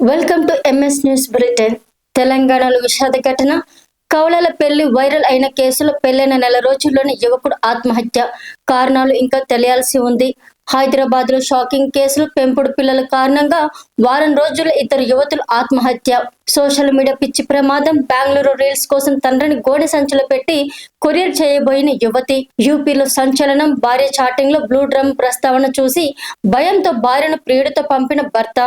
Welcome to MS news bulletin. తెలంగాణలో విషాద ఘటన. కవలల పెళ్లి వైరల్ అయిన కేసులో పెళ్లైన నెల రోజుల్లోనే యువకుడు ఆత్మహత్య. కారణాలు ఇంకా తెలియాల్సి ఉంది. హైదరాబాద్ లో షాకింగ్ కేసులు. పెంపుడు పిల్లల కారణంగా వారం రోజుల్లో ఇద్దరు యువతులు ఆత్మహత్య. సోషల్ మీడియా పిచ్చి ప్రమాదం. బెంగళూరు రీల్స్ కోసం తండ్రిని గోనె సంచులు పెట్టి కొరియర్ చేయబోయిన యువతి. యూపీలో సంచలనం. భార్య చాటింగ్ లో బ్లూ డ్రమ్ ప్రస్తావన చూసి భయంతో భార్యను ప్రియుడితో పంపిన భర్త.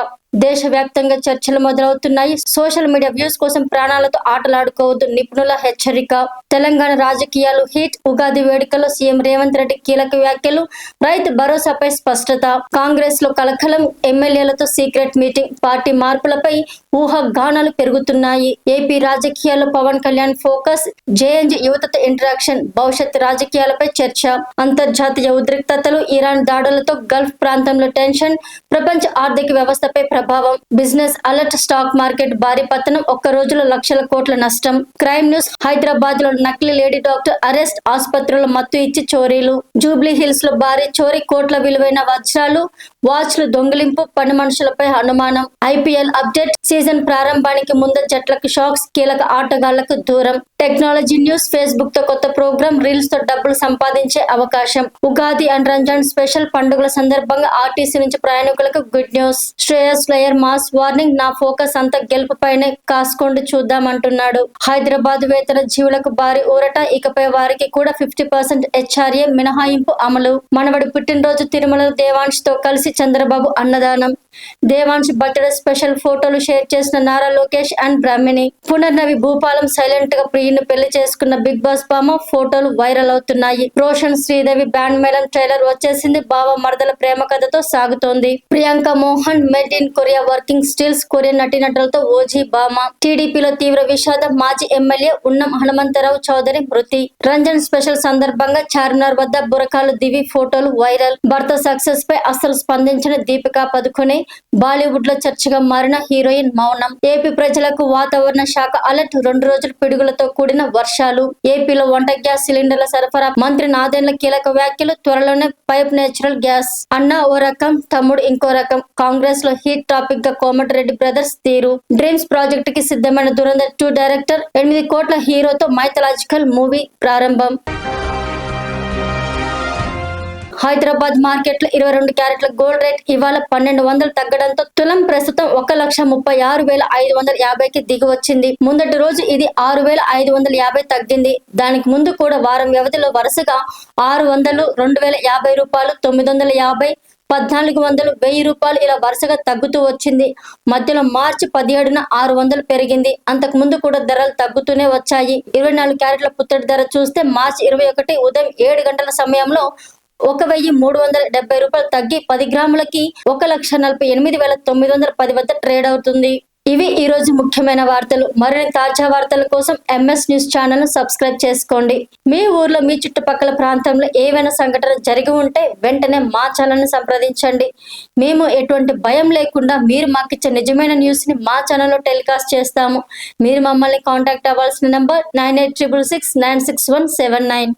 దేశవ్యాప్తంగా చర్చలు మొదలవుతున్నాయి. సోషల్ మీడియా వ్యూస్ కోసం ప్రాణాలతో ఆటలాడుకోవద్దు, నిపుణుల హెచ్చరిక. తెలంగాణ రాజకీయాలు హీట్. ఉగాది వేడుకలో సీఎం రేవంత్ రెడ్డి కీలక వ్యాఖ్యలు. రైతు భరోసాపై స్పష్టత. కాంగ్రెస్ లో కలకలం. ఎమ్మెల్యేలతో సీక్రెట్ మీటింగ్. పార్టీ మార్పులపై ఊహాగానాలు పెరుగుతున్నాయి. ఏపీ రాజకీయాల్లో పవన్ కళ్యాణ్ ఫోకస్. జేఎన్జీ యువతతో ఇంటరాక్షన్. భవిష్యత్ రాజకీయాలపై చర్చ. అంతర్జాతీయ ఉద్రిక్తతలు. ఇరాన్ దాడులతో గల్ఫ్ ప్రాంతంలో టెన్షన్. ప్రపంచ ఆర్థిక వ్యవస్థపై ప్రభావం. Business alert. స్టాక్ మార్కెట్ భారీ పతనం. ఒక్క రోజులో లక్షల కోట్ల నష్టం. Crime news. హైదరాబాద్ లో నకిలీ లేడీ డాక్టర్ అరెస్ట్. ఆసుపత్రుల్లో మత్తు ఇచ్చి చోరీలు. జూబ్లీ హిల్స్ లో భారీ చోరీ. కోట్ల విలువైన వజ్రాలు, వాచ్లు దొంగిలింపు. పని మనుషులపై అనుమానం. IPL update. సీజన్ ప్రారంభానికి ముందు జట్లకు షాక్స్. కీలక ఆటగాళ్లకు దూరం. Technology news. ఫేస్బుక్ తో కొత్త ప్రోగ్రామ్. రీల్స్ తో డబ్బులు సంపాదించే అవకాశం. Ugadi and Ramzan special. పండుగల సందర్భంగా ఆర్టీసీ నుంచి ప్రయాణికులకు good news. Shreyas Iyer mass warning. నా ఫోకస్ అంతా గెలుపుపైనే, కాసుకోండి చూద్దామంటున్నాడు. హైదరాబాద్ వేతన జీవులకు భారీ ఊరట. ఇకపై వారికి కూడా 50% హెచ్ఆర్ఏ మినహాయింపు అమలు. మనవడి పుట్టినరోజు. తిరుమల దేవాంశ్ తో కలిసి చంద్రబాబు అన్నదానం. దేవాంశ్ బర్త్డే స్పెషల్ ఫోటోలు షేర్ చేసిన నారా లోకేష్ అండ్ బ్రాహ్మిణి. పునర్నవి భూపాలం సైలెంట్ గా ప్రియుని పెళ్లి చేసుకున్న బిగ్ బాస్ భామ. ఫోటోలు వైరల్ అవుతున్నాయి. రోషన్ శ్రీదేవి బ్యాండ్ మేళం ట్రైలర్ వచ్చేసింది. బావ మరదల ప్రేమ కథతో సాగుతోంది. Priyanka Mohan made in Korea working stills. Korean నటీనటులతో ఓజీ భామ. టీడీపీలో తీవ్ర విషాదం. మాజీ ఎమ్మెల్యే ఉన్నం హనుమంతరావు చౌదరి మృతి. రంజాన్ స్పెషల్ సందర్భంగా చార్మినార్ వద్ద బురకాలు దివి ఫోటోలు వైరల్. భర్త సక్సెస్ పై అస్సలు స్పందించిన దీపికా పదుకొనే. బాలీవుడ్ లో చర్చగా మారిన హీరోయిన్ మౌనం. ఏపీ ప్రజలకు వాతావరణ శాఖ అలర్ట్. 2 రోజులు పిడుగులతో కూడిన వర్షాలు. ఏపీలో వంట గ్యాస్ సిలిండర్ల సరఫరా. మంత్రి నాదెండ్ల కీలక వ్యాఖ్యలు. త్వరలోనే పైప్ నేచురల్ గ్యాస్. అన్న ఓ రకం, తమ్ముడు ఇంకో రకం. కాంగ్రెస్ లో హీట్ టాపిక్ గా కోమటిరెడ్డి బ్రదర్స్ తీరు. డ్రీమ్స్ ప్రాజెక్ట్ కి సిద్ధమైన దురంధర్ 2 డైరెక్టర్. 8 కోట్ల హీరోతో మైథలాజికల్ మూవీ ప్రారంభం. హైదరాబాద్ మార్కెట్ లో 22 క్యారెట్ల గోల్డ్ రేట్ ఇవాళ 1200 తగ్గడంతో తులం ప్రస్తుతం 1,36,550కి దిగి వచ్చింది. ముందటి రోజు ఇది 6,550 తగ్గింది. దానికి ముందు కూడా వారం వ్యవధిలో వరుసగా 600, 2,050 రూపాయలు, 950, 1,400, 1,000 రూపాయలు ఇలా వరుసగా తగ్గుతూ వచ్చింది. మధ్యలో మార్చి 17న 600 పెరిగింది. అంతకు ముందు కూడా ధరలు తగ్గుతూనే వచ్చాయి. 24 క్యారెట్ల పుత్తడి ధర చూస్తే మార్చి 21 ఉదయం 7 గంటల సమయంలో 1,370 రూపాయలు తగ్గి 10 గ్రాములకి 1,48,910 వద్ద ట్రేడ్ అవుతుంది. ఇవి ఈ రోజు ముఖ్యమైన వార్తలు. మరిన్ని తాజా వార్తల కోసం ఎంఎస్ న్యూస్ ఛానల్ ను సబ్స్క్రైబ్ చేసుకోండి. మీ ఊర్లో, మీ చుట్టుపక్కల ప్రాంతంలో ఏవైనా సంఘటన జరిగి ఉంటే వెంటనే మా ఛానల్ ను సంప్రదించండి. మేము ఎటువంటి భయం లేకుండా మీరు మాకిచ్చే నిజమైన న్యూస్ ని మా ఛానల్లో టెలికాస్ట్ చేస్తాము. మీరు మమ్మల్ని కాంటాక్ట్ అవ్వాల్సిన నంబర్ 9866696179.